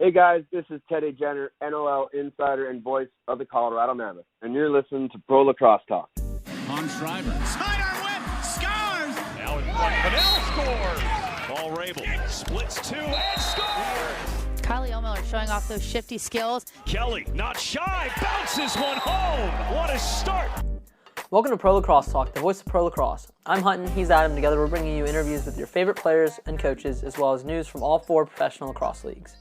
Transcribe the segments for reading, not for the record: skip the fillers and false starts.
Hey guys, this is Teddy Jenner, NLL insider and voice of the Colorado Mammoth, and you're listening to Pro Lacrosse Talk. On Schreiber. Sidearm whip, scores! Now in front, Fennell scores! Paul Rabel splits two and scores! Kylie O'Miller showing off those shifty skills. Kelly, not shy, bounces one home! What a start! Welcome to Pro Lacrosse Talk, the voice of Pro Lacrosse. I'm Hutton, he's Adam. Together we're bringing you interviews with your favorite players and coaches, as well as news from all 4 professional lacrosse leagues.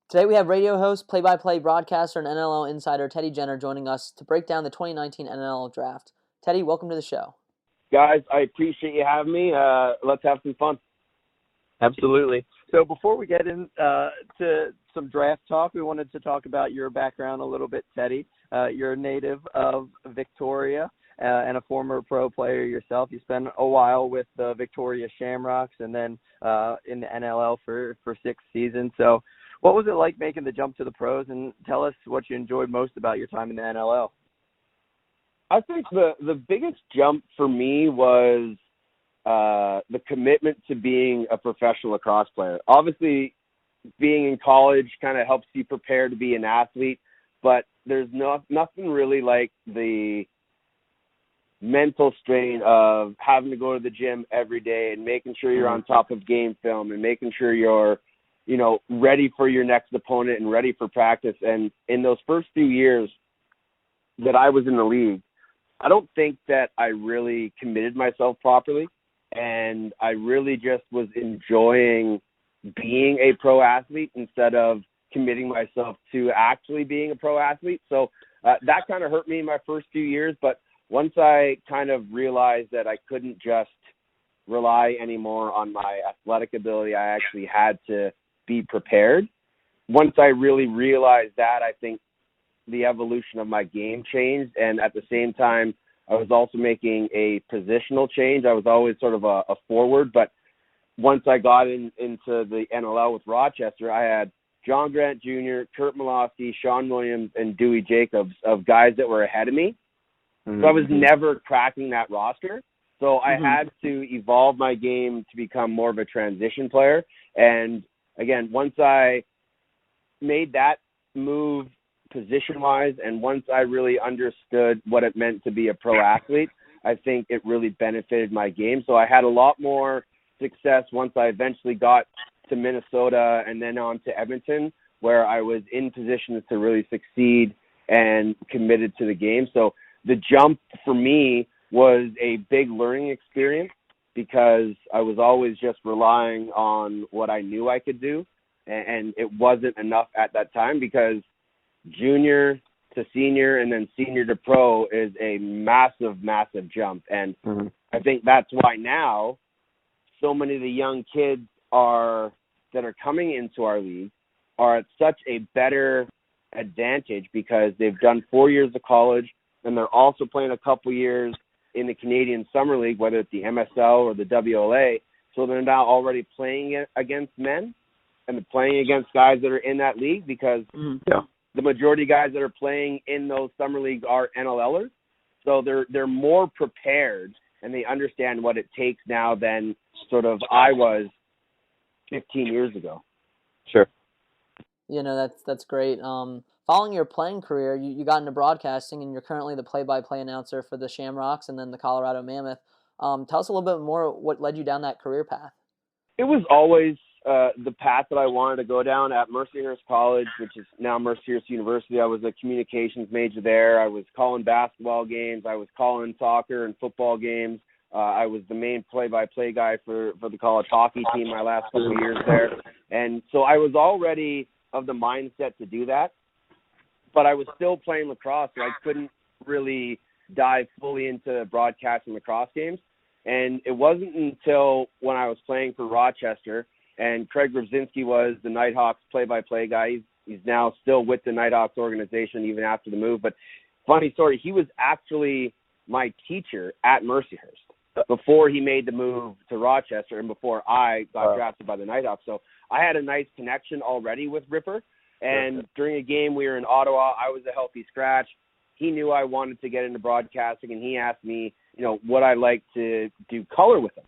Today we have radio host, play-by-play broadcaster, and NLL insider Teddy Jenner joining us to break down the 2019 NLL Draft. Teddy, welcome to the show. Guys, I appreciate you having me. Let's have some fun. Absolutely. So before we get into some draft talk, we wanted to talk about your background a little bit, Teddy. You're a native of Victoria and a former pro player yourself. You spent a while with the Victoria Shamrocks and then in the NLL for 6 seasons. So what was it like making the jump to the pros, and tell us what you enjoyed most about your time in the NLL? I think the biggest jump for me was the commitment to being a professional lacrosse player. Obviously, being in college kind of helps you prepare to be an athlete, but there's nothing really like the mental strain of having to go to the gym every day and making sure you're on top of game film and making sure you're ready for your next opponent and ready for practice. And in those first few years that I was in the league, I don't think that I really committed myself properly. And I really just was enjoying being a pro athlete instead of committing myself to actually being a pro athlete. So that kind of hurt me in my first few years. But once I kind of realized that I couldn't just rely anymore on my athletic ability, I actually had to be prepared. Once I really realized that, I think the evolution of my game changed. And at the same time, I was also making a positional change. I was always sort of a forward, but once I got into the NLL with Rochester, I had John Grant Jr., Kurt Malofsky, Sean Williams, and Dewey Jacobs of guys that were ahead of me. Mm-hmm. So I was never cracking that roster. So I had to evolve my game to become more of a transition player. And again, once I made that move position-wise, and once I really understood what it meant to be a pro athlete, I think it really benefited my game. So I had a lot more success once I eventually got to Minnesota and then on to Edmonton, where I was in positions to really succeed and committed to the game. So the jump for me was a big learning experience because I was always just relying on what I knew I could do, and it wasn't enough at that time because junior to senior and then senior to pro is a massive, massive jump. And I think that's why now so many of the young kids that are coming into our league are at such a better advantage because they've done 4 years of college and they're also playing a couple years in the Canadian Summer League, whether it's the MSL or the WPLL. So they're now already playing against men and they're playing against guys that are in that league because the majority of guys that are playing in those summer leagues are NLLers. So they're more prepared and they understand what it takes now than sort of I was 15 years ago. Sure. That's great. Following your playing career, you got into broadcasting, and you're currently the play-by-play announcer for the Shamrocks and then the Colorado Mammoth. Tell us a little bit more what led you down that career path. It was always the path that I wanted to go down at Mercyhurst College, which is now Mercyhurst University. I was a communications major there. I was calling basketball games. I was calling soccer and football games. I was the main play-by-play guy for the college hockey team my last couple of years there. And so I was already of the mindset to do that. But I was still playing lacrosse, so I couldn't really dive fully into broadcasting lacrosse games. And it wasn't until when I was playing for Rochester, and Craig Rybczynski was the Knighthawks play-by-play guy. He's now still with the Knighthawks organization even after the move. But funny story, he was actually my teacher at Mercyhurst before he made the move to Rochester and before I got drafted by the Knighthawks. So I had a nice connection already with Ripper. And during a game, we were in Ottawa. I was a healthy scratch. He knew I wanted to get into broadcasting, and he asked me, would I like to do color with him?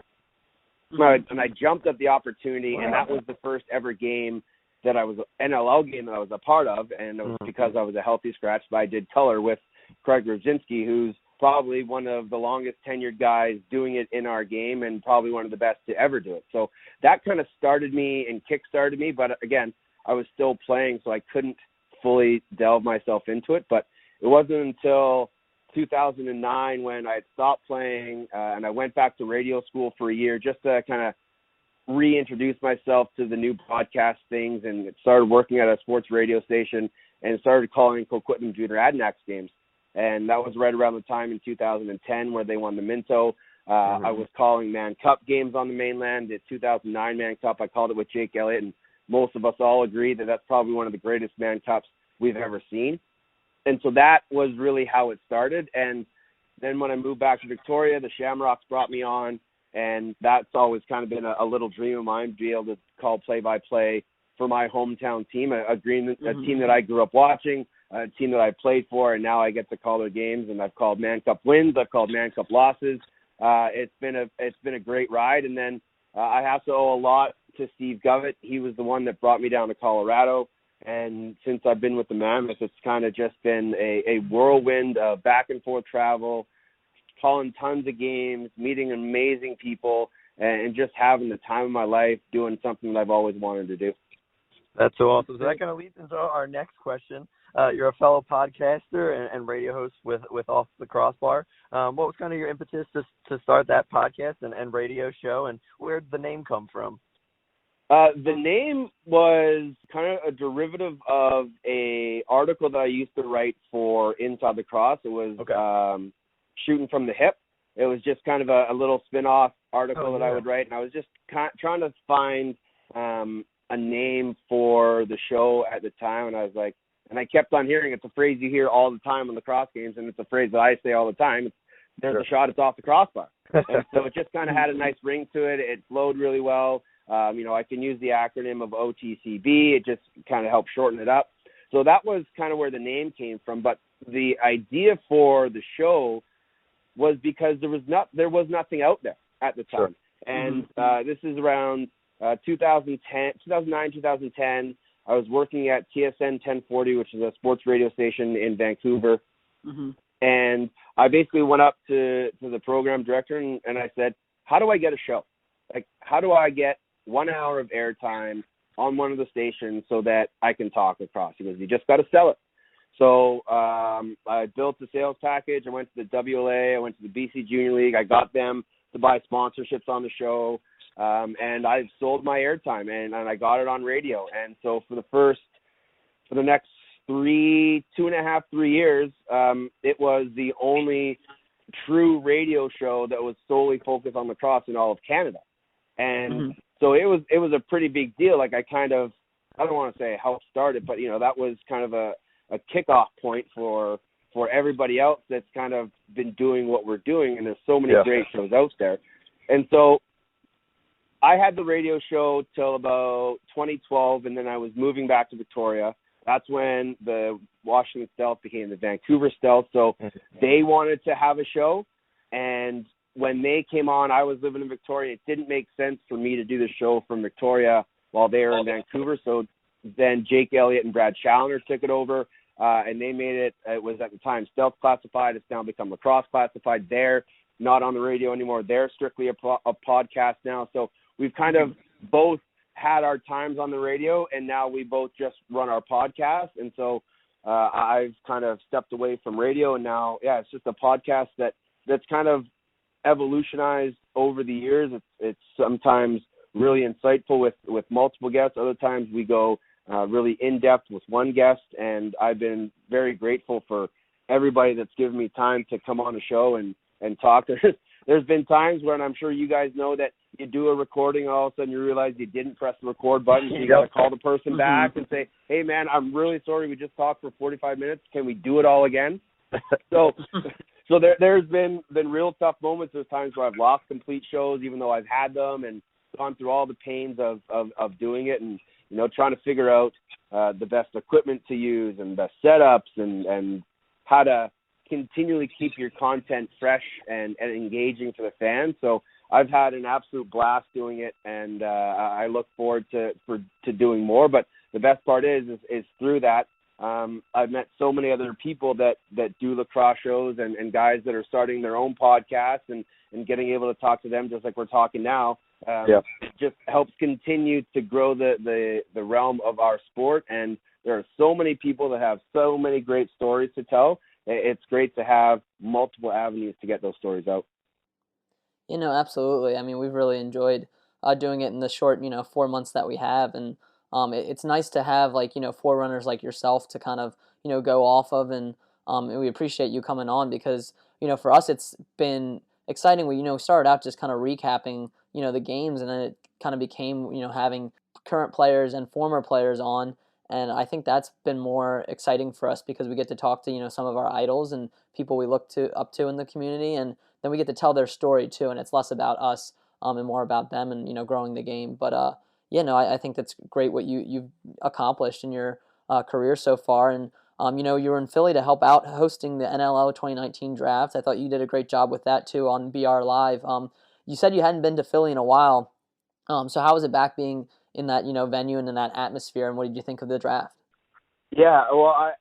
And I jumped at the opportunity, and that was the first ever game that I was NLL game that I was a part of, and it was because I was a healthy scratch. But I did color with Craig Rudzinski, who's probably one of the longest tenured guys doing it in our game, and probably one of the best to ever do it. So that kind of started me and kick-started me. But again, I was still playing, so I couldn't fully delve myself into it. But it wasn't until 2009 when I had stopped playing, and I went back to radio school for a year just to kind of reintroduce myself to the new broadcast things, and started working at a sports radio station and started calling Coquitlam Junior Adanacs games. And that was right around the time in 2010 where they won the Minto. I was calling Man Cup games on the mainland. The 2009 Man Cup, I called it with Jake Elliott, and most of us all agree that that's probably one of the greatest Man Cups we've ever seen. And so that was really how it started. And then when I moved back to Victoria, the Shamrocks brought me on, and that's always kind of been a little dream of mine, to be able to call play-by-play for my hometown team, a team that I grew up watching, a team that I played for, and now I get to call their games. And I've called Man Cup wins, I've called Man Cup losses. It's been a great ride. And then I have to owe a lot to Steve Govett. He was the one that brought me down to Colorado. And since I've been with the Mammoth, it's kind of just been a whirlwind of back and forth travel, calling tons of games, meeting amazing people, and just having the time of my life doing something that I've always wanted to do. That's so awesome. So that kind of leads into our next question. You're a fellow podcaster and radio host with Off the Crosse Bar. What was kind of your impetus to start that podcast and radio show, and where did the name come from? The name was kind of a derivative of a article that I used to write for Inside the Cross. It was Shooting from the Hip. It was just kind of a little spin-off article that I would write, and I was just trying to find a name for the show at the time, and I was like, and I kept on hearing it's a phrase you hear all the time on the cross games, and it's a phrase that I say all the time. There's a shot, it's off the crossbar. And so it just kind of had a nice ring to it. It flowed really well. I can use the acronym of OTCB. It just kind of helped shorten it up. So that was kind of where the name came from. But the idea for the show was because there was nothing out there at the time. And this is around 2009, 2010. I was working at TSN 1040, which is a sports radio station in Vancouver. And I basically went up to the program director and I said, how do I get a show? Like, how do I get 1 hour of airtime on one of the stations so that I can talk across? He goes, you just got to sell it. So I built the sales package. I went to the WLA. I went to the BC Junior League. I got them to buy sponsorships on the show. And I sold my airtime, and I got it on radio. And so for the next 2.5, 3 years, it was the only true radio show that was solely focused on lacrosse in all of Canada. And so it was a pretty big deal. Like I don't want to say helped start it, but that was kind of a kickoff point for everybody else that's kind of been doing what we're doing. And there's so many great shows out there. And so I had the radio show till about 2012, and then I was moving back to Victoria. That's when the Washington Stealth became the Vancouver Stealth. So they wanted to have a show. And when they came on, I was living in Victoria. It didn't make sense for me to do the show from Victoria while they were in Vancouver. So then Jake Elliott and Brad Challoner took it over, and they made it. It was at the time Stealth Classified. It's now become Lacrosse Classified. They're not on the radio anymore. They're strictly a podcast now. So we've kind of both had our times on the radio, and now we both just run our podcast. And so I've kind of stepped away from radio, and now, it's just a podcast that's kind of evolutionized over the years. It's sometimes really insightful with multiple guests. Other times we go really in-depth with one guest, and I've been very grateful for everybody that's given me time to come on the show and talk. There's been times when I'm sure you guys know that you do a recording and all of a sudden you realize you didn't press the record button, so you got to call the person back and say, hey, man, I'm really sorry we just talked for 45 minutes. Can we do it all again? So there's been real tough moments. There's times where I've lost complete shows even though I've had them and gone through all the pains of doing it and, trying to figure out the best equipment to use and best setups and how to continually keep your content fresh and engaging for the fans. So I've had an absolute blast doing it, and I look forward to doing more. But the best part is through that, I've met so many other people that do lacrosse shows and guys that are starting their own podcasts and getting able to talk to them just like we're talking now. It just helps continue to grow the realm of our sport. And there are so many people that have so many great stories to tell. It's great to have multiple avenues to get those stories out. Absolutely. I mean, we've really enjoyed doing it in the short, 4 months that we have. And it's nice to have forerunners like yourself to kind of, go off of. And we appreciate you coming on because, for us, it's been exciting. We, started out just kind of recapping, the games, and then it kind of became, having current players and former players on. And I think that's been more exciting for us because we get to talk to, some of our idols and people we look up to in the community. And then we get to tell their story too. And it's less about us and more about them and, growing the game. But I think that's great what you've accomplished in your career so far. And, you were in Philly to help out hosting the NLL 2019 draft. I thought you did a great job with that too on BR Live. You said you hadn't been to Philly in a while. So how was it back being in that, venue and in that atmosphere, and what did you think of the draft? Yeah, well, I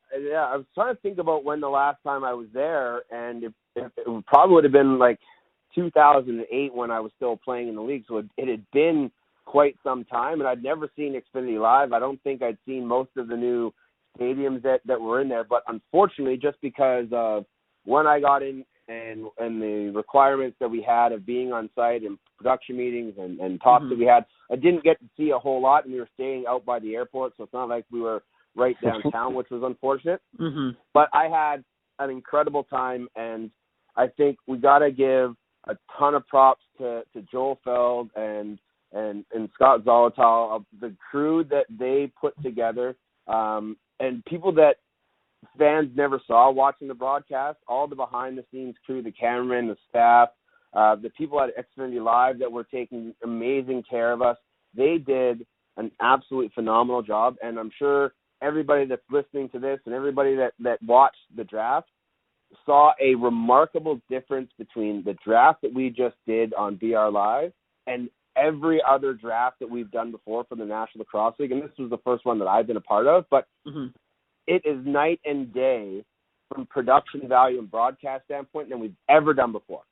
was trying to think about when the last time I was there, and it probably would have been like 2008 when I was still playing in the league, so it had been quite some time, and I'd never seen Xfinity Live. I don't think I'd seen most of the new stadiums that were in there, but unfortunately, just because of when I got in and the requirements that we had of being on site and production meetings and talks that we had, I didn't get to see a whole lot, and we were staying out by the airport, so it's not like we were right downtown, which was unfortunate. But I had an incredible time, and I think we got to give a ton of props to Joel Feld and Scott Zolotal, the crew that they put together, and people that fans never saw watching the broadcast, all the behind-the-scenes crew, the cameramen, the staff, the people at Xfinity Live that were taking amazing care of us. They did an absolutely phenomenal job, and I'm sure everybody that's listening to this and everybody that watched the draft saw a remarkable difference between the draft that we just did on BR Live and every other draft that we've done before for the National Lacrosse League. And this was the first one that I've been a part of, but it is night and day from production value and broadcast standpoint than we've ever done before.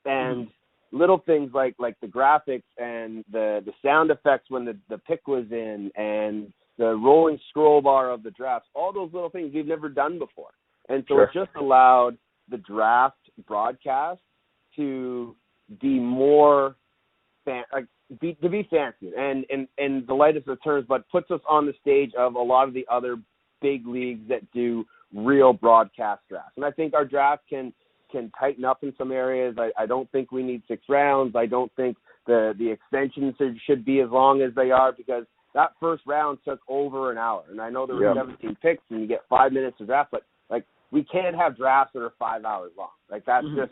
And little things like the graphics and the sound effects when the pick was in and the rolling scroll bar of the drafts, all those little things we've never done before. And so it just allowed the draft broadcast to be more to be fancy and in the lightest of terms, but puts us on the stage of a lot of the other big leagues that do real broadcast drafts. And I think our draft can tighten up in some areas. I don't think we need 6 rounds. I don't think the extensions should be as long as they are, because that first round took over an hour. And I know there were 17 picks and you get 5 minutes to draft, but we can't have drafts that are 5 hours long. That's just,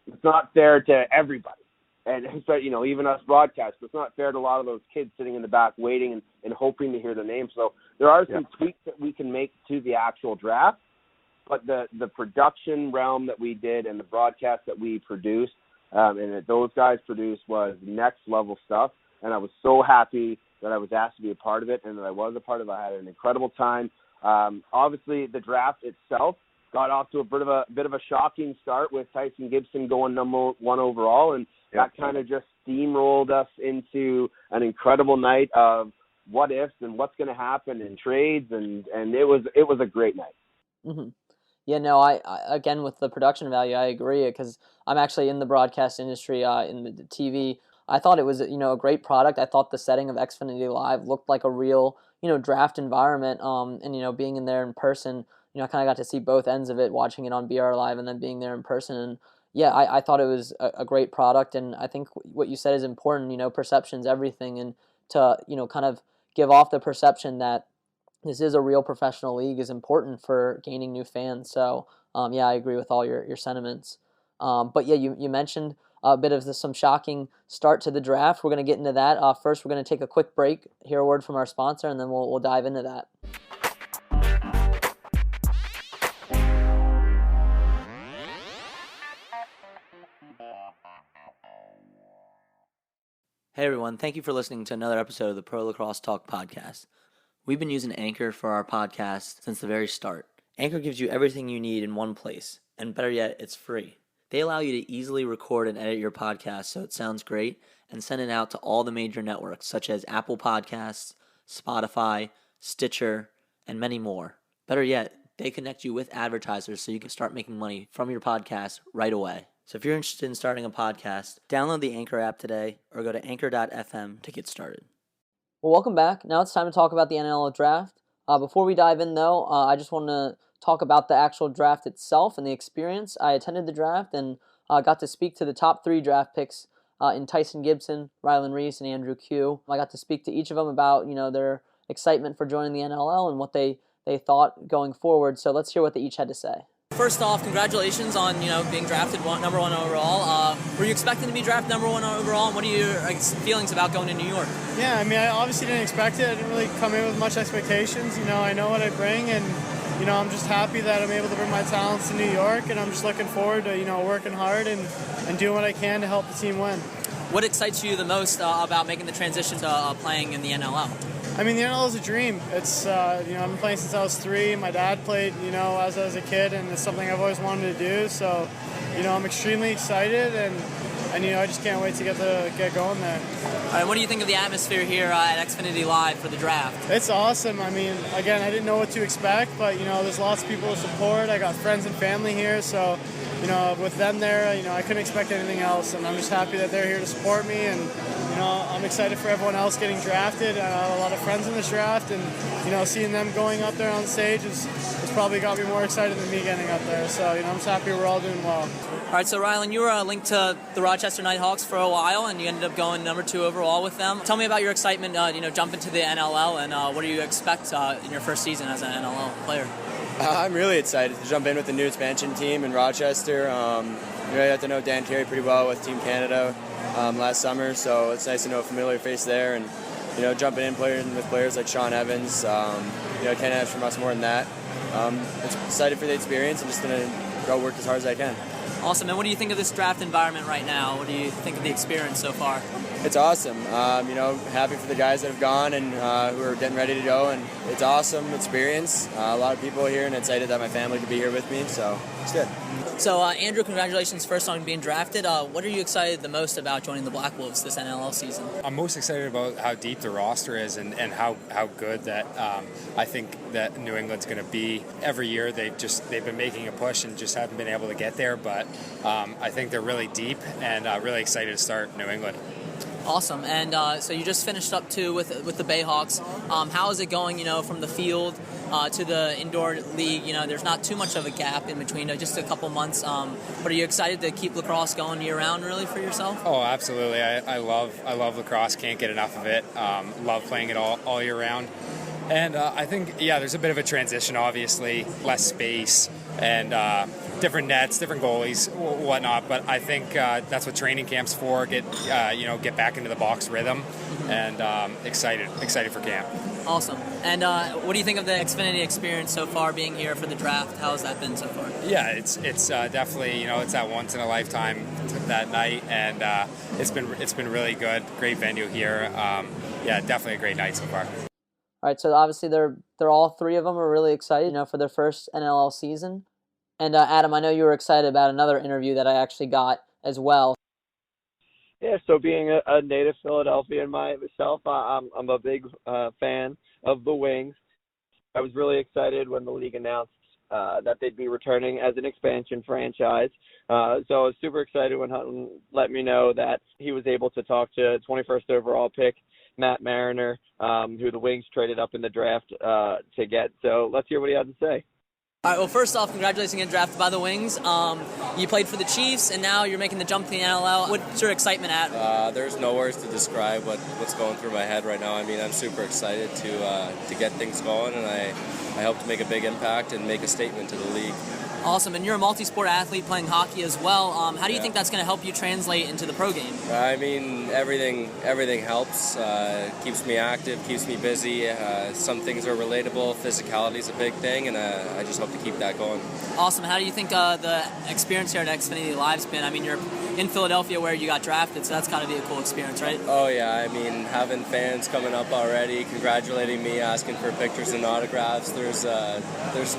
it's not fair to everybody. And so, even us broadcasters, it's not fair to a lot of those kids sitting in the back waiting and hoping to hear their name. So there are some tweaks that we can make to the actual draft, but the production realm that we did and the broadcast that we produced and that those guys produced was next level stuff. And I was so happy that I was asked to be a part of it and that I was a part of it. I had an incredible time. Obviously, the draft itself got off to a bit of a shocking start with Tyson Gibson going number 1 overall, and that kind of just steamrolled us into an incredible night of what ifs and what's going to happen in trades, and it was a great night. Yeah, no, I again, with the production value, I agree, because I'm actually in the broadcast industry, in the TV. I thought it was a great product. I thought the setting of Xfinity Live looked like a real draft environment, and being in there in person, I kind of got to see both ends of it, watching it on BR Live and then being there in person. And yeah, I thought it was a great product, and I think what you said is important. Perception's everything, and to kind of give off the perception that this is a real professional league is important for gaining new fans. So yeah, I agree with all your sentiments. But yeah, you mentioned a bit of some shocking start to the draft. We're going to get into that. First, we're going to take a quick break, hear a word from our sponsor, and then we'll dive into that. Hey everyone, thank you for listening to another episode of the Pro Lacrosse Talk podcast. We've been using Anchor for our podcast since the very start. Anchor gives you everything you need in one place, and better yet, it's free. They allow you to easily record and edit your podcast so it sounds great and send it out to all the major networks such as Apple Podcasts, Spotify, Stitcher, and many more. Better yet, they connect you with advertisers so you can start making money from your podcast right away. So if you're interested in starting a podcast, download the Anchor app today or go to anchor.fm to get started. Well, welcome back. Now it's time to talk about the NLL Draft. Before we dive in, though, I just want to talk about the actual draft itself and the experience. I attended the draft and got to speak to the top 3 draft picks in Tyson Gibson, Ryland Rees, and Andrew Q. I got to speak to each of them about, their excitement for joining the NLL and what they thought going forward. So let's hear what they each had to say. First off, congratulations on being drafted number 1 overall. Were you expecting to be drafted number 1 overall? And what are your feelings about going to New York? Yeah, I obviously didn't expect it. I didn't really come in with much expectations. I know what I bring, and I'm just happy that I'm able to bring my talents to New York, and I'm just looking forward to working hard and doing what I can to help the team win. What excites you the most about making the transition to playing in the NLL? The NLL is a dream. It's I've been playing since I was 3. My dad played as I was a kid, and it's something I've always wanted to do. So I'm extremely excited, and I just can't wait to get going there. All right, what do you think of the atmosphere here at Xfinity Live for the draft? It's awesome. Again, I didn't know what to expect, but there's lots of people to support. I got friends and family here, so with them there, I couldn't expect anything else, and I'm just happy that they're here to support me, and I'm excited for everyone else getting drafted. I have a lot of friends in this draft, and seeing them going up there on stage has probably got me more excited than me getting up there. So I'm just happy we're all doing well. All right, so Ryland, you were linked to the Rochester Knighthawks for a while, and you ended up going number 2 overall with them. Tell me about your excitement, jumping to the NLL, and what do you expect in your first season as an NLL player? I'm really excited to jump in with the new expansion team in Rochester. I got to know Dan Terry pretty well with Team Canada last summer, so it's nice to know a familiar face there, and jumping in playing with players like Sean Evans. Can't ask for much more than that. Excited for the experience. I'm just going to go work as hard as I can. Awesome. And what do you think of this draft environment right now? What do you think of the experience so far? It's awesome. Happy for the guys that have gone and who are getting ready to go, and it's awesome experience. A lot of people here, and excited that my family could be here with me, so it's good. So, Andrew, congratulations first on being drafted. What are you excited the most about joining the Blackwolves this NLL season? I'm most excited about how deep the roster is and how good that I think that New England's going to be. Every year they've been making a push and just haven't been able to get there, but I think they're really deep and really excited to start New England. Awesome. And so you just finished up too with the Bayhawks. How is it going, from the field to the indoor league? There's not too much of a gap in between, just a couple months. But are you excited to keep lacrosse going year-round, really, for yourself? Oh, absolutely. I love lacrosse. Can't get enough of it. Love playing it all year round. And I think, there's a bit of a transition, obviously. Less space and different nets, different goalies, whatnot. But I think that's what training camp's for. Get back into the box rhythm, and excited for camp. Awesome. And what do you think of the Xfinity experience so far, being here for the draft? How has that been so far? Yeah, it's definitely it's that once in a lifetime that night, and it's been really good. Great venue here. Definitely a great night so far. All right, so obviously they're all 3 of them are really excited, for their first NLL season. And Adam, I know you were excited about another interview that I actually got as well. Yeah, so being a native Philadelphian myself, I'm a big fan of the Wings. I was really excited when the league announced that they'd be returning as an expansion franchise. So I was super excited when Hutton let me know that he was able to talk to 21st overall pick Matt Marinier, who the Wings traded up in the draft to get. So let's hear what he had to say. All right, well, first off, congratulations on getting drafted by the Wings. You played for the Chiefs, and now you're making the jump to the NLL. What's your excitement at? There's no words to describe what's going through my head right now. I'm super excited to get things going, and I hope to make a big impact and make a statement to the league. Awesome, and you're a multi-sport athlete playing hockey as well. How do you think that's going to help you translate into the pro game? Everything helps. Keeps me active, keeps me busy. Some things are relatable. Physicality is a big thing, and I just hope to keep that going. Awesome. How do you think the experience here at Xfinity Live's been? You're in Philadelphia where you got drafted, so that's got to be a cool experience, right? Oh yeah, I mean, having fans coming up already, congratulating me, asking for pictures and autographs, there's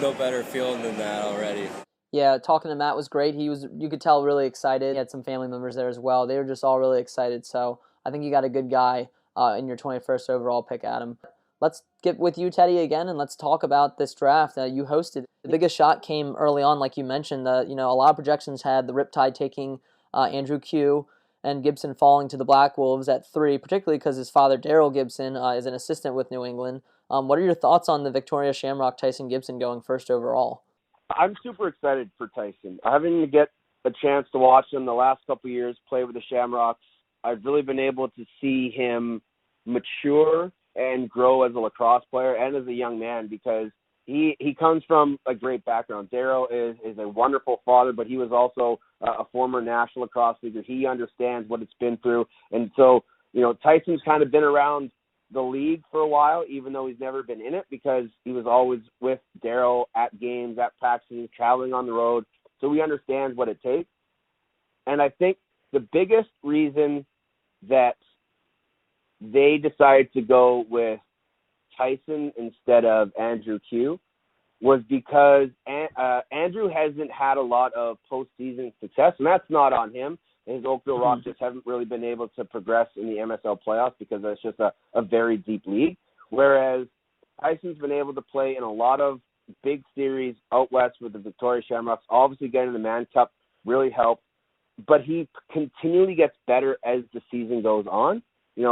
no better feeling than that already. Yeah, talking to Matt was great. You could tell, really excited. He had some family members there as well. They were just all really excited. So I think you got a good guy in your 21st overall pick, Adam. Let's get with you, Teddy, again, and let's talk about this draft that you hosted. The biggest shot came early on, like you mentioned. A lot of projections had the Riptide taking Andrew Q and Gibson falling to the Blackwolves at 3, particularly because his father, Daryl Gibson, is an assistant with New England. What are your thoughts on the Victoria Shamrock Tyson Gibson going first overall? I'm super excited for Tyson. Having to get a chance to watch him the last couple of years play with the Shamrocks, I've really been able to see him mature and grow as a lacrosse player and as a young man, because he comes from a great background. Daryl is a wonderful father, but he was also a former national lacrosse leaguer. He understands what it's been through. And so, Tyson's kind of been around the league for a while, even though he's never been in it, because he was always with Daryl at games, at practices, traveling on the road. So he understands what it takes. And I think the biggest reason that they decided to go with Tyson instead of Andrew Q was because Andrew hasn't had a lot of postseason success, and that's not on him. His Oakville Rocks just haven't really been able to progress in the MSL playoffs because it's just a very deep league, whereas Tyson's been able to play in a lot of big series out west with the Victoria Shamrocks. Obviously getting the Mann Cup really helped, but he continually gets better as the season goes on.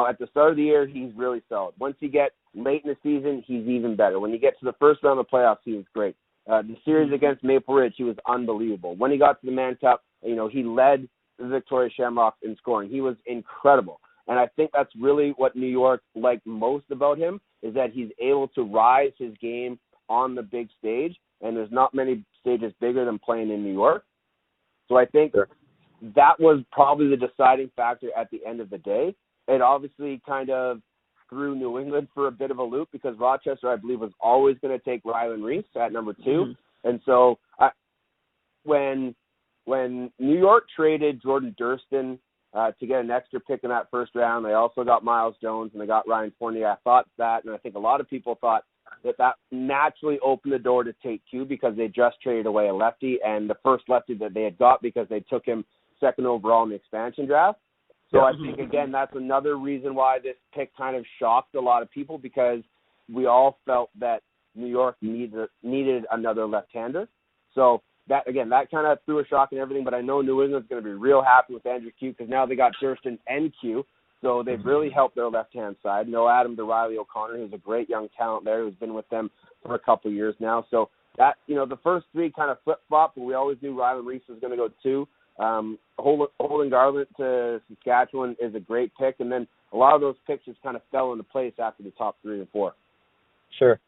At the start of the year, he's really solid. Once you get late in the season, he's even better. When you get to the first round of the playoffs, he was great. The series against Maple Ridge, he was unbelievable. When he got to the Mann Cup, he led the Victoria Shamrocks in scoring. He was incredible. And I think that's really what New York liked most about him, is that he's able to rise his game on the big stage, and there's not many stages bigger than playing in New York. So I think that was probably the deciding factor at the end of the day. It obviously kind of threw New England for a bit of a loop, because Rochester, I believe, was always going to take Ryland Rees at number 2. Mm-hmm. And so when New York traded Jordan Durston to get an extra pick in that first round, they also got Miles Jones and they got Ryan Fournier. I thought that, and I think a lot of people thought that naturally opened the door to take Q, because they just traded away a lefty, and the first lefty that they had got, because they took him second overall in the expansion draft. So I think, again, that's another reason why this pick kind of shocked a lot of people, because we all felt that New York needed another left-hander. So that kind of threw a shock and everything, but I know New England's going to be real happy with Andrew Q, because now they got Durston and Q, so they've really helped their left-hand side. Adam DeRiley O'Connor, who's a great young talent there, who's been with them for a couple of years now. So that, the first three kind of flip-flopped, but we always knew Ryland Rees was going to go 2. Holden Garland to Saskatchewan is a great pick, and then a lot of those picks just kind of fell into place after the top 3 and 4. Sure.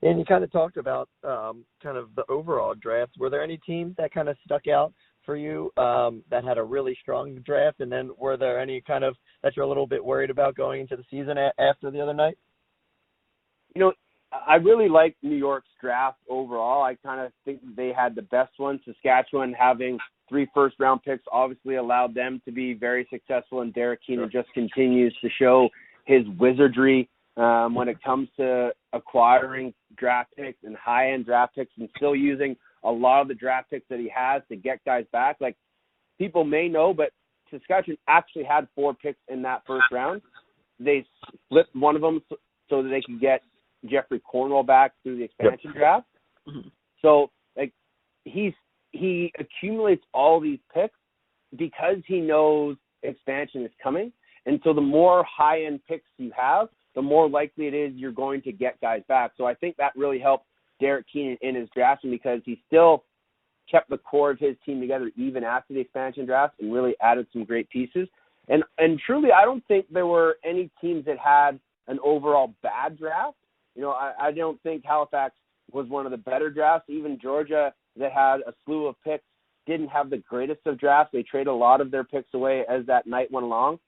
And you kind of talked about kind of the overall draft. Were there any teams that kind of stuck out for you that had a really strong draft, and then were there any kind of that you're a little bit worried about going into the season after the other night? I really like New York's draft overall. I kind of think they had the best one. Saskatchewan having 3 first-round picks obviously allowed them to be very successful, and Derek Keenan just continues to show his wizardry when it comes to acquiring draft picks and high-end draft picks, and still using a lot of the draft picks that he has to get guys back. Like, people may know, but Saskatchewan actually had 4 picks in that first round. They split one of them so that they could get Jeffrey Cornwell back through the expansion draft. Mm-hmm. So, he accumulates all these picks because he knows expansion is coming. And so the more high-end picks you have, the more likely it is you're going to get guys back. So I think that really helped Derek Keenan in his drafting, because he still kept the core of his team together even after the expansion draft and really added some great pieces. And truly, I don't think there were any teams that had an overall bad draft. I don't think Halifax was one of the better drafts. Even Georgia, that had a slew of picks, didn't have the greatest of drafts. They traded a lot of their picks away as that night went along.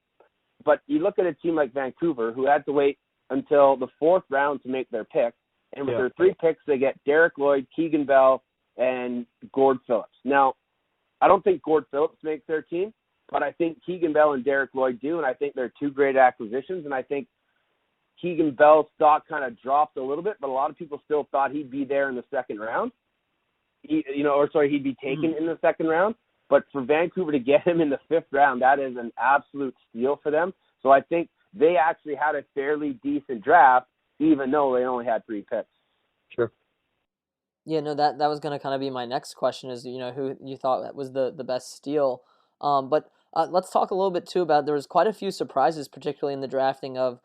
But you look at a team like Vancouver, who had to wait until the 4th round to make their pick, and with their 3 picks, they get Derek Lloyd, Keegan Bell, and Gord Phillips. Now, I don't think Gord Phillips makes their team, but I think Keegan Bell and Derek Lloyd do, and I think they're two great acquisitions, and I think Keegan Bell's stock kind of dropped a little bit, but a lot of people still thought he'd be there in the second round. He'd be taken in the second round. But for Vancouver to get him in the fifth round, that is an absolute steal for them. So I think they actually had a fairly decent draft, even though they only had 3 picks. Sure. Yeah, no, that was going to kind of be my next question is, who you thought was the best steal. But let's talk a little bit, too, about there was quite a few surprises, particularly in the drafting of,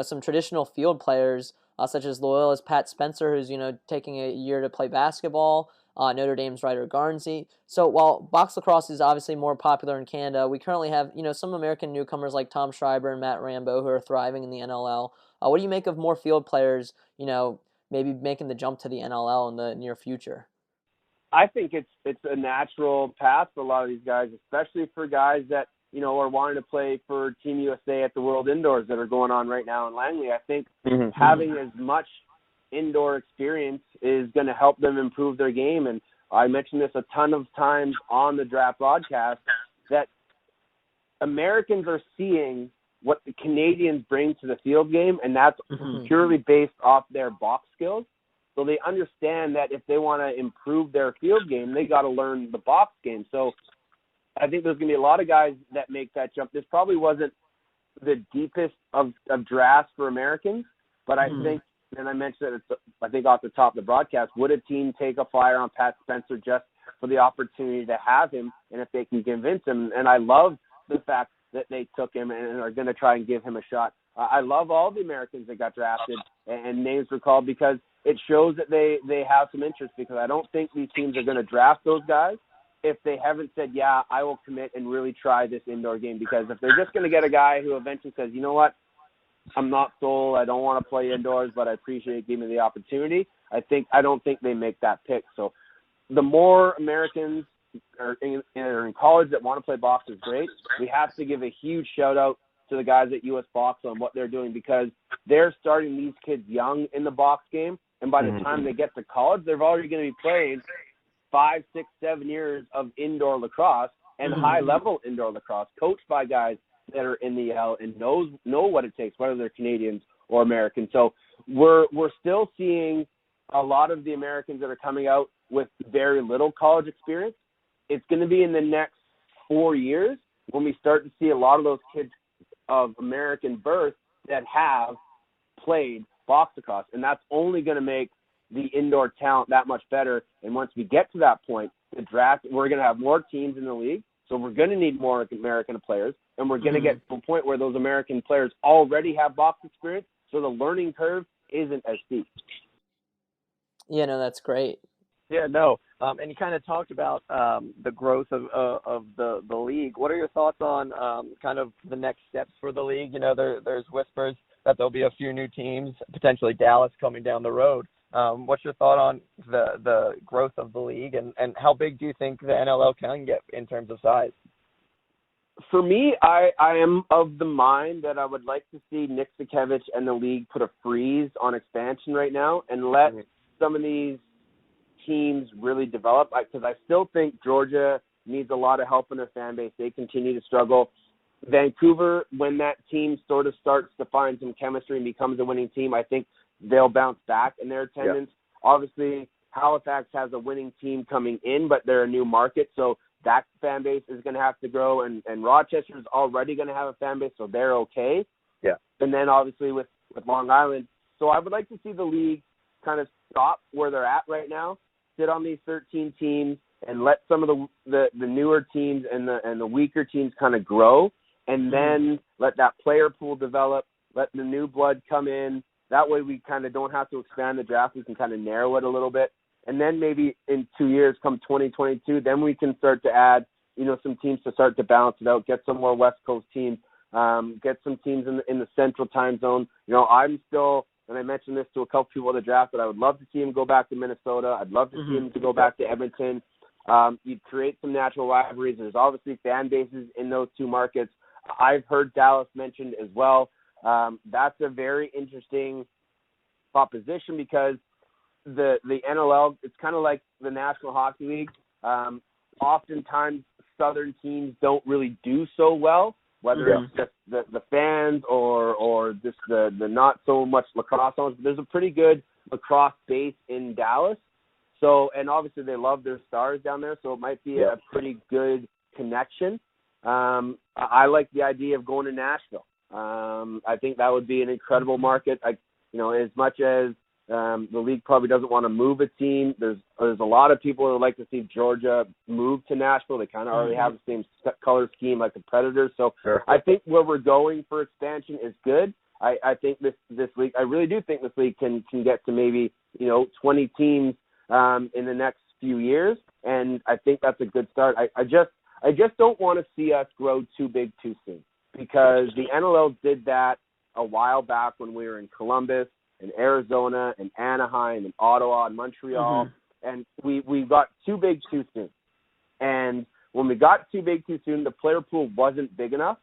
some traditional field players, such as Loyola's Pat Spencer, who's, taking a year to play basketball, Notre Dame's Ryder Garnsey. So while box lacrosse is obviously more popular in Canada, we currently have, some American newcomers like Tom Schreiber and Matt Rambo who are thriving in the NLL. What do you make of more field players, maybe making the jump to the NLL in the near future? I think it's a natural path for a lot of these guys, especially for guys that, are wanting to play for Team USA at the World Indoors that are going on right now in Langley. I think having as much indoor experience is going to help them improve their game. And I mentioned this a ton of times on the draft broadcast, that Americans are seeing what the Canadians bring to the field game, and that's purely based off their box skills. So they understand that if they want to improve their field game, they got to learn the box game. So I think there's going to be a lot of guys that make that jump. This probably wasn't the deepest of drafts for Americans, but I think, and I mentioned it, I think off the top of the broadcast, would a team take a flyer on Pat Spencer just for the opportunity to have him, and if they can convince him? And I love the fact that they took him and are going to try and give him a shot. I love all the Americans that got drafted and names were called, because it shows that they have some interest, because I don't think these teams are going to draft those guys if they haven't said, yeah, I will commit and really try this indoor game. Because if they're just going to get a guy who eventually says, you know what, I'm not sold, I don't want to play indoors, but I appreciate giving me the opportunity, I don't think they make that pick. So the more Americans are in college that want to play box is great. We have to give a huge shout out to the guys at US Box on what they're doing, because they're starting these kids young in the box game, and by the time they get to college, they're already going to be playing 5, 6, 7 years of indoor lacrosse and high-level indoor lacrosse, coached by guys that are in the L and know what it takes, whether they're Canadians or Americans. So we're still seeing a lot of the Americans that are coming out with very little college experience. It's going to be in the next 4 years when we start to see a lot of those kids of American birth that have played box lacrosse, and that's only going to make the indoor talent that much better. And once we get to that point, the draft, we're going to have more teams in the league, so we're going to need more American players, and we're going to get to a point where those American players already have box experience, so the learning curve isn't as steep. Yeah, no, that's great. Yeah, no. And you kind of talked about the growth of the league. What are your thoughts on kind of the next steps for the league? There's whispers that there'll be a few new teams, potentially Dallas coming down the road. What's your thought on the growth of the league, and how big do you think the NLL can get in terms of size? For me, I am of the mind that I would like to see Nick Sakevich and the league put a freeze on expansion right now and let some of these teams really develop, because I still think Georgia needs a lot of help in their fan base. They continue to struggle. Vancouver, when that team sort of starts to find some chemistry and becomes a winning team, I think they'll bounce back in their attendance. Yeah. Obviously, Halifax has a winning team coming in, but they're a new market, so that fan base is going to have to grow, and Rochester's already going to have a fan base, so they're okay. Yeah. And then obviously with Long Island. So I would like to see the league kind of stop where they're at right now, sit on these 13 teams, and let some of the newer teams and the weaker teams kind of grow, and then let that player pool develop, let the new blood come in. That way we kind of don't have to expand the draft. We can kind of narrow it a little bit. And then maybe in 2 years, come 2022, then we can start to add, some teams to start to balance it out, get some more West Coast teams, get some teams in the central time zone. I'm still, and I mentioned this to a couple people at the draft, but I would love to see him go back to Minnesota. I'd love to see him to go back to Edmonton. You'd create some natural rivalries. There's obviously fan bases in those two markets. I've heard Dallas mentioned as well. That's a very interesting proposition, because the NLL, it's kind of like the National Hockey League. Oftentimes southern teams don't really do so well, whether it's just the fans or just the not so much lacrosse owners. There's a pretty good lacrosse base in Dallas. So, and obviously they love their stars down there, so it might be a pretty good connection. I like the idea of going to Nashville. I think that would be an incredible market. As much as the league probably doesn't want to move a team, there's a lot of people who would like to see Georgia move to Nashville. They kind of already have the same color scheme like the Predators. So I think where we're going for expansion is good. I think this league, I really do think this league can get to maybe 20 teams in the next few years, and I think that's a good start. I just don't want to see us grow too big too soon, because the NLL did that a while back when we were in Columbus and Arizona and Anaheim and Ottawa and Montreal, and we got too big too soon. And when we got too big too soon, the player pool wasn't big enough,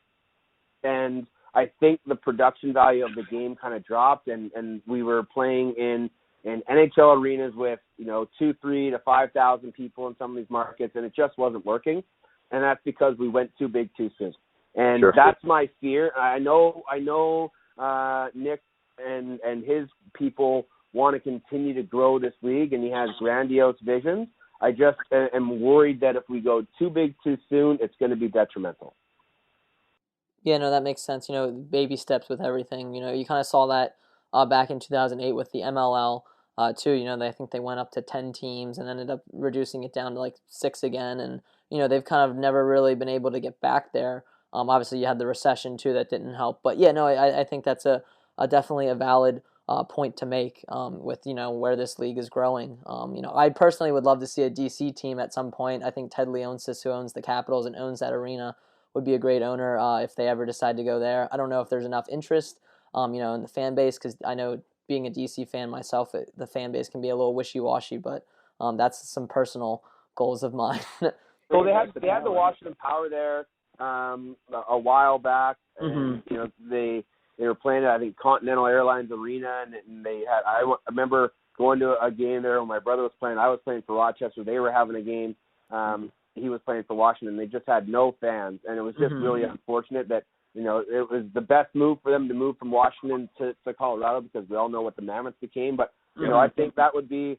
and I think the production value of the game kind of dropped, and we were playing in NHL arenas with 2,000 to 5,000 people in some of these markets, and it just wasn't working. And that's because we went too big too soon. And that's my fear. I know Nick and his people want to continue to grow this league, and he has grandiose visions. I just am worried that if we go too big too soon, it's going to be detrimental. Yeah, no, that makes sense. Baby steps with everything. You kind of saw that back in 2008 with the MLL too. I think they went up to 10 teams and ended up reducing it down to like 6 again. And, they've kind of never really been able to get back there. Obviously, you had the recession too that didn't help. But yeah, no, I think that's a definitely a valid point to make with, where this league is growing. I personally would love to see a DC team at some point. I think Ted Leonsis, who owns the Capitals and owns that arena, would be a great owner if they ever decide to go there. I don't know if there's enough interest, in the fan base, because I know being a DC fan myself, the fan base can be a little wishy-washy, but that's some personal goals of mine. Well, they had the Washington Power there a while back, and they were playing at, I think, Continental Airlines Arena, and they had. I remember going to a game there when my brother was playing. I was playing for Rochester. They were having a game. He was playing for Washington. They just had no fans, and it was just really unfortunate that it was the best move for them to move from Washington to Colorado, because we all know what the Mammoth became. But I think that would be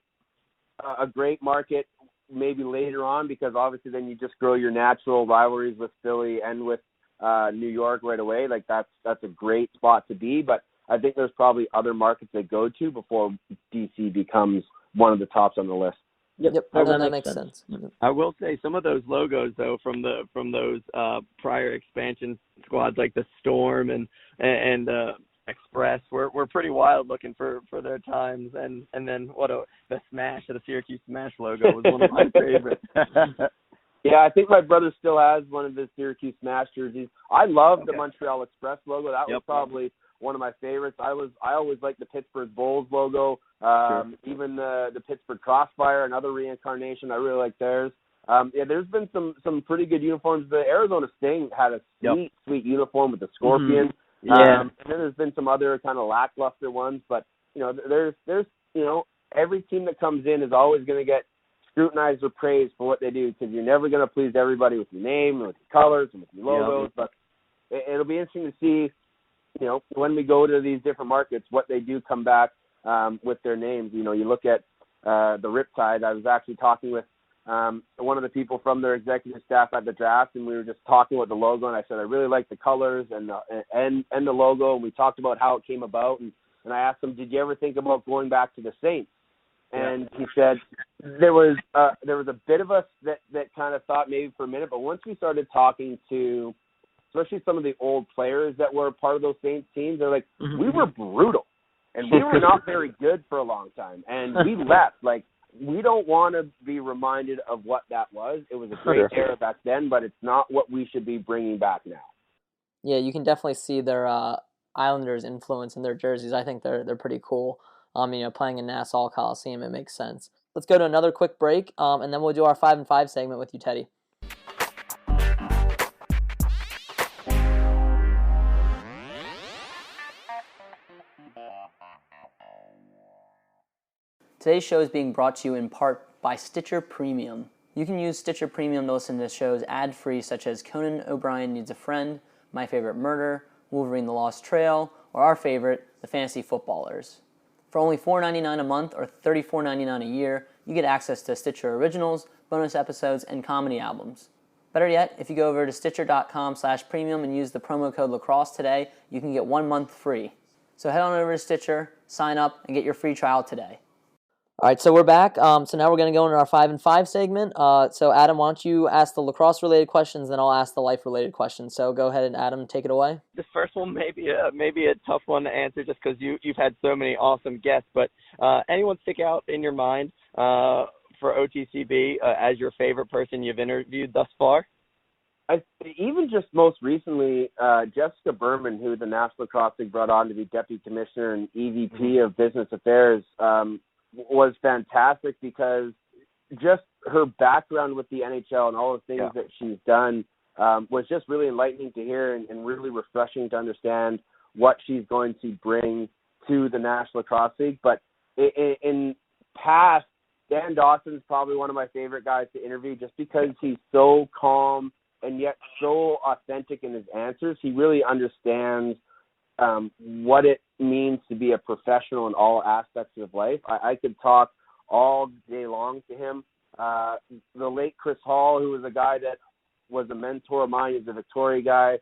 a great market maybe later on, because obviously then you just grow your natural rivalries with Philly and with New York right away. Like that's a great spot to be. But I think there's probably other markets they go to before DC becomes one of the tops on the list. Yep, that makes sense. I will say some of those logos though from those prior expansion squads, like the Storm and Express, were pretty wild looking for their times, and then the Smash, the Syracuse Smash logo was one of my favorites. Yeah, I think my brother still has one of the Syracuse Smash jerseys. I love the Montreal Express logo. That was probably one of my favorites. I always liked the Pittsburgh Bulls logo. Even the Pittsburgh Crossfire, another reincarnation. I really like theirs. There's been some pretty good uniforms. The Arizona Sting had a sweet uniform with the Scorpion. And then there's been some other kind of lackluster ones, but there's every team that comes in is always going to get scrutinized or praised for what they do, because you're never going to please everybody with your name and with your colors and with your logos. But it'll be interesting to see, when we go to these different markets, what they do come back with their names. You look at the Riptide. I was actually talking with one of the people from their executive staff at the draft, and we were just talking about the logo, and I said I really like the colors and the logo, and we talked about how it came about, and I asked him, did you ever think about going back to the Saints? And he said there was a bit of us that kind of thought maybe for a minute, but once we started talking to especially some of the old players that were part of those Saints teams, they're like, we were brutal, and we were not very good for a long time, and we left. Like, we don't want to be reminded of what that was. It was a great era back then, but it's not what we should be bringing back now. Yeah, you can definitely see their Islanders influence in their jerseys. I think they're pretty cool. Playing in Nassau Coliseum, it makes sense. Let's go to another quick break, and then we'll do our 5 and 5 segment with you, Teddy. Today's show is being brought to you in part by Stitcher Premium. You can use Stitcher Premium to listen to shows ad-free such as Conan O'Brien Needs a Friend, My Favorite Murder, Wolverine the Lost Trail, or our favorite, The Fantasy Footballers. For only $4.99 a month or $34.99 a year, you get access to Stitcher Originals, bonus episodes, and comedy albums. Better yet, if you go over to Stitcher.com/premium and use the promo code lacrosse today, you can get 1 month free. So head on over to Stitcher, sign up, and get your free trial today. All right, so we're back. So now we're going to go into our 5 and 5 segment. So Adam, why don't you ask the lacrosse-related questions, then I'll ask the life-related questions. So go ahead and Adam, take it away. This first one may be a tough one to answer just because you've had so many awesome guests. But anyone stick out in your mind for OTCB as your favorite person you've interviewed thus far? Even just most recently, Jessica Berman, who the National Lacrosse League brought on to be Deputy Commissioner and EVP of Business Affairs, was fantastic because just her background with the NHL and all the things that she's done was just really enlightening to hear and really refreshing to understand what she's going to bring to the National Lacrosse League. But in past, Dan Dawson's probably one of my favorite guys to interview just because he's so calm and yet so authentic in his answers. He really understands what it means to be a professional in all aspects of life. I could talk all day long to him. The late Chris Hall, who was a guy that was a mentor of mine, he's a Victoria guy.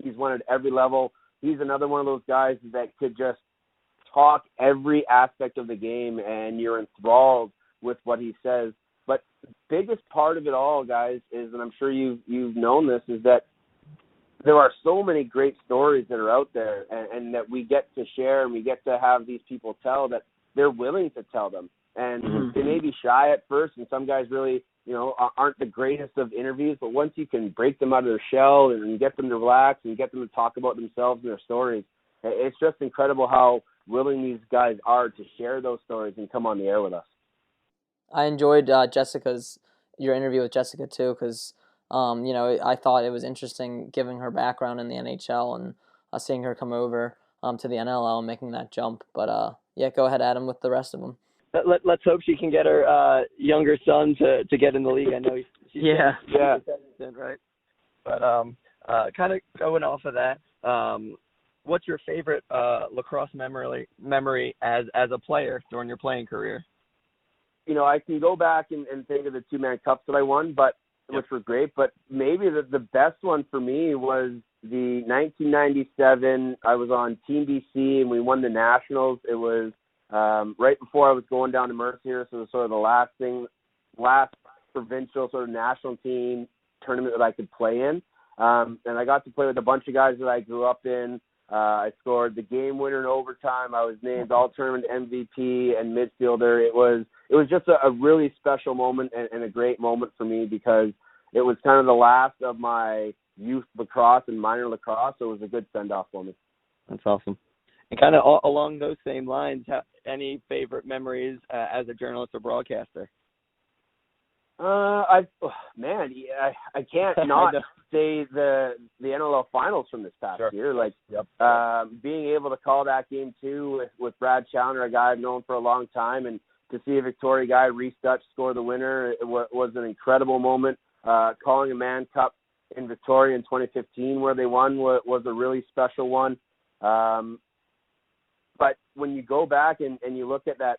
He's won at every level. He's another one of those guys that could just talk every aspect of the game, and you're enthralled with what he says. But the biggest part of it all, guys, is, and I'm sure you've known this, is that there are so many great stories that are out there and that we get to share and we get to have these people tell that they're willing to tell them. And they may be shy at first, and some guys really, aren't the greatest of interviews, but once you can break them out of their shell and get them to relax and get them to talk about themselves and their stories, it's just incredible how willing these guys are to share those stories and come on the air with us. I enjoyed your interview with Jessica too, because I thought it was interesting giving her background in the NHL and seeing her come over to the NLL and making that jump. But go ahead, Adam, with the rest of them. Let's hope she can get her younger son to get in the league. I know she's hesitant, right? But kind of going off of that, what's your favorite lacrosse memory as a player during your playing career? I can go back and think of the 2-man cups that I won, which were great. But maybe the best one for me was the 1997. I was on Team BC and we won the Nationals. It was right before I was going down to Mercier, so it was sort of the last provincial sort of national team tournament that I could play in. And I got to play with a bunch of guys that I grew up in. I scored the game winner in overtime. I was named all-tournament MVP and midfielder. It was just a really special moment and a great moment for me because it was kind of the last of my youth lacrosse and minor lacrosse, so it was a good send-off for me. That's awesome. And kind of along those same lines, any favorite memories as a journalist or broadcaster? I can't not say the NLL finals from this past year. Being able to call that game 2 with Brad Challoner, a guy I've known for a long time, and to see a Victoria guy, Reese Dutch, score the winner, it was an incredible moment. Calling a Man Cup in Victoria in 2015 where they won was a really special one. But when you go back and you look at that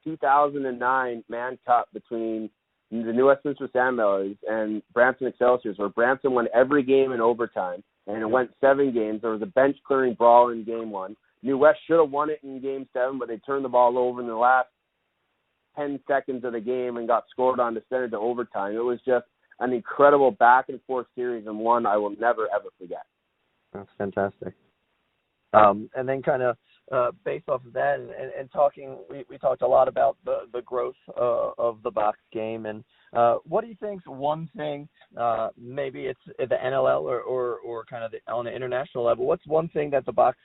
2009 Man Cup between the New Westminster Sandmillers and Brampton Excelsiors, where Brampton won every game in overtime, and it went 7 games. There was a bench-clearing brawl in Game 1. New West should have won it in Game 7, but they turned the ball over in the last 10 seconds of the game and got scored on to send it to overtime. It was just an incredible back-and-forth series, and one I will never, ever forget. That's fantastic. And then kind of based off of that and talking, we talked a lot about the growth of the box game. And what do you think's one thing, maybe it's the NLL or kind of on the international level, what's one thing that the box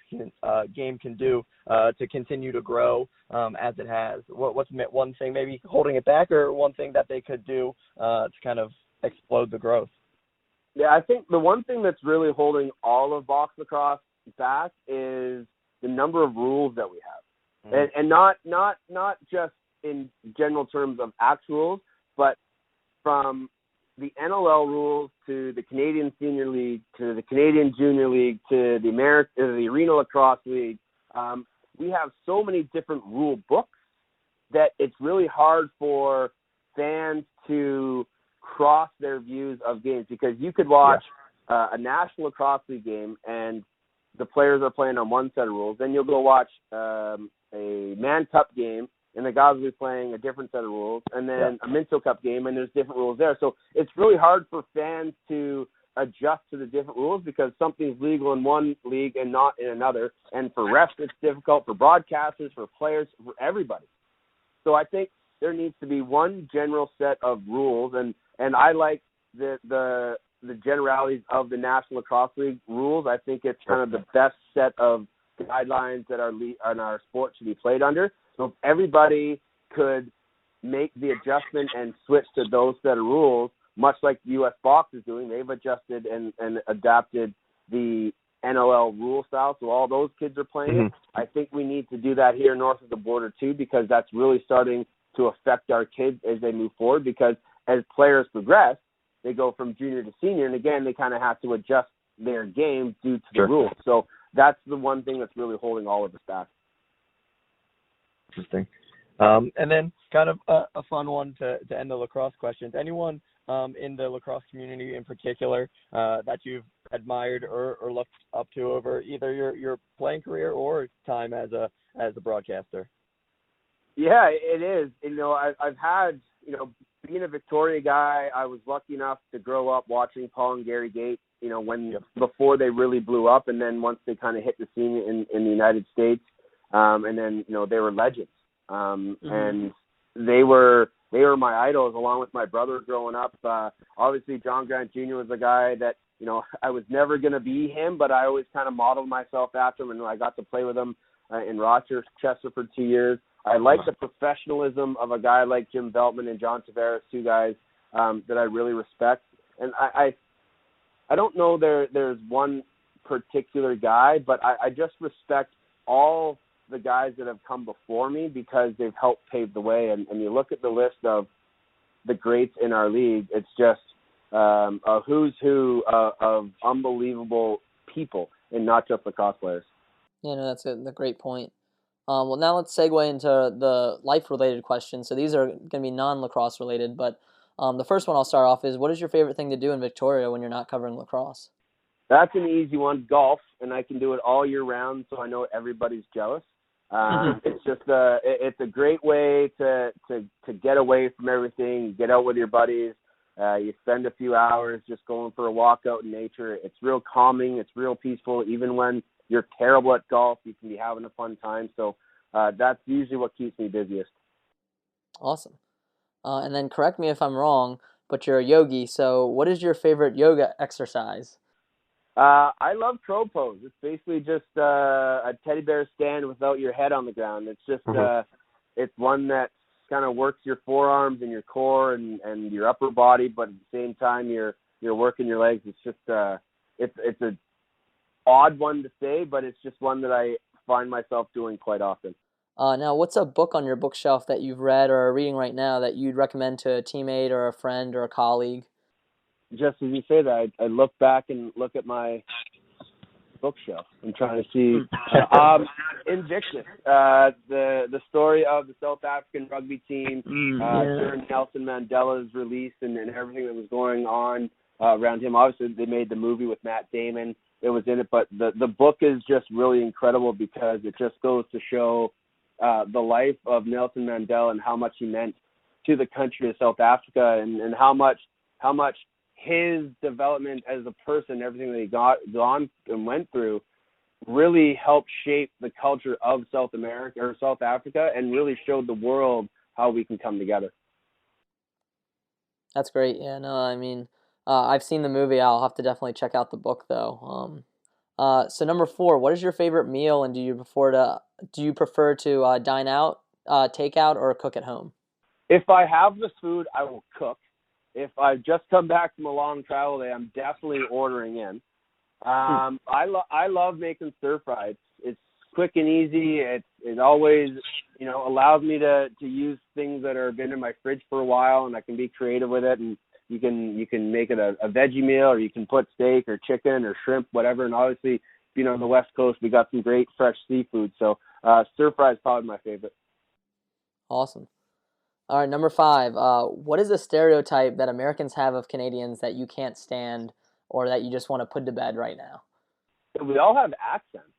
game can do to continue to grow as it has? What's one thing maybe holding it back, or one thing that they could do to kind of explode the growth? Yeah, I think the one thing that's really holding all of box lacrosse back is the number of rules that we have, and not just in general terms of actual rules, but from the NLL rules to the Canadian Senior League to the Canadian Junior League to the Arena Lacrosse League. We have so many different rule books that it's really hard for fans to cross their views of games, because you could watch a National Lacrosse League game and the players are playing on one set of rules. Then you'll go watch a Man Cup game and the guys will be playing a different set of rules, and then a Minto Cup game and there's different rules there. So it's really hard for fans to adjust to the different rules because something's legal in one league and not in another. And for refs, it's difficult, for broadcasters, for players, for everybody. So I think there needs to be one general set of rules, and I like the generalities of the National Lacrosse League rules. I think it's kind of the best set of guidelines that our sport should be played under. So if everybody could make the adjustment and switch to those set of rules, much like the U.S. Box is doing, they've adjusted and adapted the NLL rule style, so all those kids are playing it. I think we need to do that here north of the border too, because that's really starting to affect our kids as they move forward, because as players progress, they go from junior to senior, and again, they kind of have to adjust their game due to the rules. So that's the one thing that's really holding all of us back. Interesting. And then kind of a fun one to end the lacrosse questions. Anyone in the lacrosse community in particular that you've admired or looked up to over either your playing career or time as a broadcaster? Yeah, it is. I've had, being a Victoria guy, I was lucky enough to grow up watching Paul and Gary Gate, before they really blew up, and then once they kind of hit the scene in the United States, and then, they were legends. And they were my idols along with my brother growing up. Obviously, John Grant Jr. was a guy that, I was never going to be him, but I always kind of modeled myself after him, and I got to play with him in Rochester for 2 years. I like the professionalism of a guy like Jim Veltman and John Tavares, two guys that I really respect. And I don't know there's one particular guy, but I just respect all the guys that have come before me because they've helped pave the way. And you look at the list of the greats in our league, it's just a who's who of unbelievable people and not just lacrosse players. Yeah, no, that's a great point. Well, now let's segue into the life-related questions. So these are going to be non-lacrosse related, but the first one I'll start off is, what is your favorite thing to do in Victoria when you're not covering lacrosse? That's an easy one, golf, and I can do it all year round, so I know everybody's jealous. It's just it's a great way to get away from everything, get out with your buddies. You spend a few hours just going for a walk out in nature. It's real calming. It's real peaceful. Even when you're terrible at golf, you can be having a fun time. So that's usually what keeps me busiest. Awesome. And then correct me if I'm wrong, but you're a yogi. So what is your favorite yoga exercise? I love crow pose. It's basically just a teddy bear stand without your head on the ground. It's just it's one that kind of works your forearms and your core and your upper body, but at the same time you're working your legs. It's just it's a odd one to say, but it's just one that I find myself doing quite often. Now, what's a book on your bookshelf that you've read or are reading right now that you'd recommend to a teammate or a friend or a colleague? Just as you say that, I look back and look at my bookshelf. I'm trying to see. Invictus, the story of the South African rugby team during Nelson Mandela's release and everything that was going on around him. Obviously, they made the movie with Matt Damon. It was in it, but the book is just really incredible because it just goes to show the life of Nelson Mandela and how much he meant to the country of South Africa and how much his development as a person, everything that he gone and went through, really helped shape the culture of South America or South Africa and really showed the world how we can come together. That's great. Yeah, no, I mean, I've seen the movie. I'll have to definitely check out the book though. So number 4, what is your favorite meal, and do you prefer to dine out, take out, or cook at home? If I have the food, I will cook. If I've just come back from a long travel day, I'm definitely ordering in. I love making stir fries. It's quick and easy. It always, allows me to use things that are been in my fridge for a while, and I can be creative with it. And you can make it a veggie meal, or you can put steak or chicken or shrimp, whatever. And obviously, on the West Coast, we got some great fresh seafood. So stir fry is probably my favorite. Awesome. All right, number 5. What is the stereotype that Americans have of Canadians that you can't stand or that you just want to put to bed right now? We all have accents,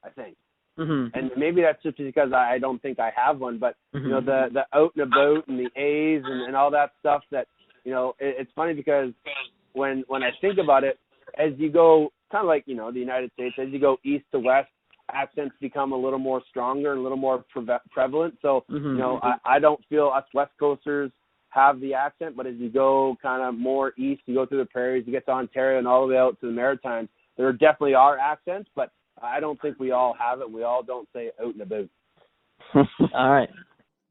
I think. Mm-hmm. And maybe that's just because I don't think I have one, but, the out and about and the A's and all that stuff that, it's funny because when I think about it, as you go, kind of like, the United States, as you go east to west, accents become a little more stronger and a little more prevalent. So, I don't feel us West Coasters have the accent, but as you go kind of more east, you go through the prairies, you get to Ontario and all the way out to the Maritimes, there definitely are accents, but I don't think we all have it. We all don't say out and about. All right.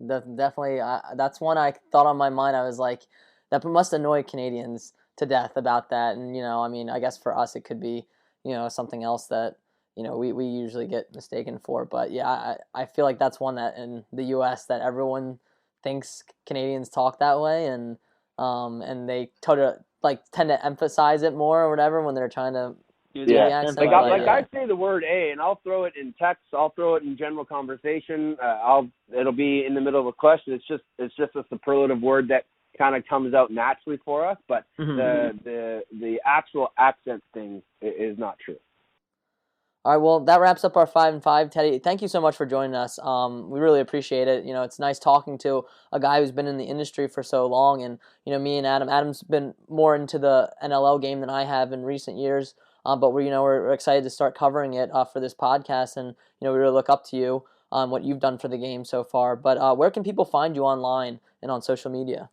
Definitely. That's one I thought on my mind. I was like, that must annoy Canadians to death about that. And, I guess for us it could be, something else that, we usually get mistaken for. But, yeah, I feel like that's one that in the U.S. that everyone thinks Canadians talk that way. And they tend to emphasize it more or whatever when they're trying to do the accent. I say the word "a" and I'll throw it in text. I'll throw it in general conversation. It'll be in the middle of a question. It's just a superlative word that kind of comes out naturally for us. But the actual accent thing is not true. All right, well, that wraps up our 5 and 5. Teddy, thank you so much for joining us. We really appreciate it. It's nice talking to a guy who's been in the industry for so long. And, me and Adam's been more into the NLL game than I have in recent years. But we're excited to start covering it for this podcast. And, we really look up to you on what you've done for the game so far. But where can people find you online and on social media?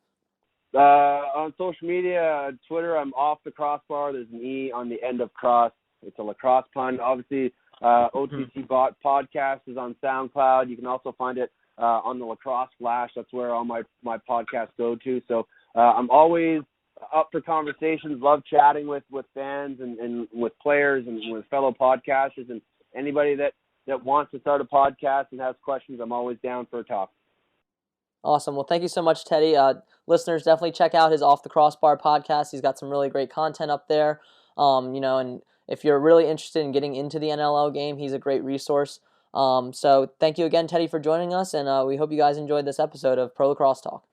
On social media, Twitter, I'm Off the Crosse Bar. There's an E on the end of cross. It's a lacrosse pun. Obviously, OTC Bot podcast is on SoundCloud. You can also find it on the Lacrosse Flash. That's where all my podcasts go to. So I'm always up for conversations, love chatting with fans and with players and with fellow podcasters, and anybody that wants to start a podcast and has questions, I'm always down for a talk. Awesome. Well, thank you so much, Teddy. Listeners, definitely check out his Off the Crosse Bar podcast. He's got some really great content up there. And if you're really interested in getting into the NLL game, he's a great resource. So thank you again, Teddy, for joining us, and we hope you guys enjoyed this episode of Pro Lacrosse Talk.